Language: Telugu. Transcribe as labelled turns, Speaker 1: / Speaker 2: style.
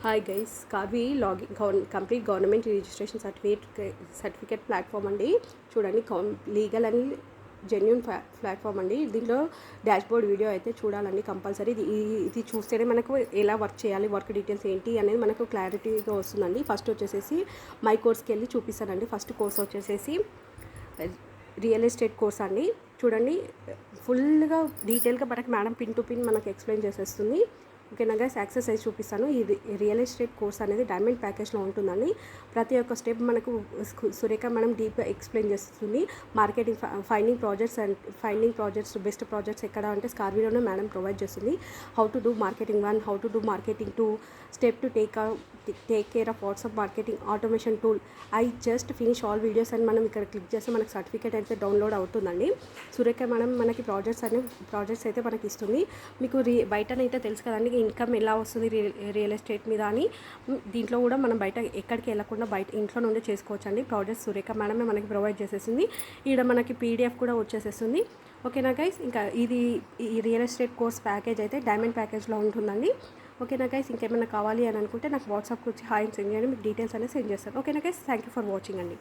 Speaker 1: హాయ్ గైస్, కావి login complete government registration certificate platform అండి. చూడండి, లీగల్ అండ్ జెన్యున్ ప్లాట్ఫామ్ అండి. దీంట్లో డాష్బోర్డ్ వీడియో అయితే చూడాలండి కంపల్సరీ. ఇది చూస్తేనే మనకు ఎలా వర్క్ చేయాలి, వర్క్ డీటెయిల్స్ ఏంటి అనేది మనకు క్లారిటీగా వస్తుందండి. ఫస్ట్ వచ్చేసేసి మై కోర్స్కి వెళ్ళి చూపిస్తానండి. ఫస్ట్ కోర్స్ వచ్చేసేసి రియల్ ఎస్టేట్ కోర్స్ అండి. చూడండి, ఫుల్గా డీటెయిల్గా మనకి మేడం పిన్ టు పిన్ మనకు ఎక్స్ప్లెయిన్ చేసేస్తుంది. ఓకేనా గైస్, యాక్సెస్ అయితే చూపిస్తాను. ఇది రియల్ ఎస్టేట్ కోర్స్ అనేది డైమండ్ ప్యాకేజ్లో ఉంటుందండి. ప్రతి ఒక్క స్టెప్ మనకు సురేఖ మనం డీప్గా ఎక్స్ప్లెయిన్ చేస్తుంది. Marketing, finding projects, best projects ఎక్కడ అంటే స్కార్వీలోనే మేడం ప్రొవైడ్ చేస్తుంది. How to do marketing 1, how to do marketing 2, step to take care of WhatsApp marketing automation tool. I just finish all videos అని మనం ఇక్కడ క్లిక్ చేస్తే మనకు సర్టిఫికేట్ అయితే డౌన్లోడ్ అవుతుందండి. సురేఖ మేడం మనకి ప్రాజెక్ట్స్ అయితే మనకి ఇస్తుంది. మీకు బయటనైతే తెలుసు కదండి ఇన్కమ్ ఎలా వస్తుంది రియల్ ఎస్టేట్ మీద అని. దీంట్లో కూడా మనం బయట ఎక్కడికి వెళ్ళకుండా బయట ఇంట్లో నుండి చేసుకోవచ్చు అండి. ప్రాజెక్ట్స్ సురేఖ మేడమే మనకి ప్రొవైడ్ చేసేసింది. ఇక్కడ మనకి పీడిఎఫ్ కూడా వచ్చేసేస్తుంది. ఓకేనా గైస్, ఇంకా ఈ రియల్ ఎస్టేట్ కోర్స్ ప్యాకేజ్ అయితే డైమండ్ ప్యాకేజ్లో ఉంటుందండి. ఓకేనా గైస్, ఇంకేమైనా కావాలి అని అనుకుంటే నాకు వాట్సాప్కి వచ్చి హాయ్ సెండ్ చేయండి. మీకు డీటెయిల్స్ అనేది సెండ్ చేస్తాను. ఓకేనా guys, thank you for watching అండి.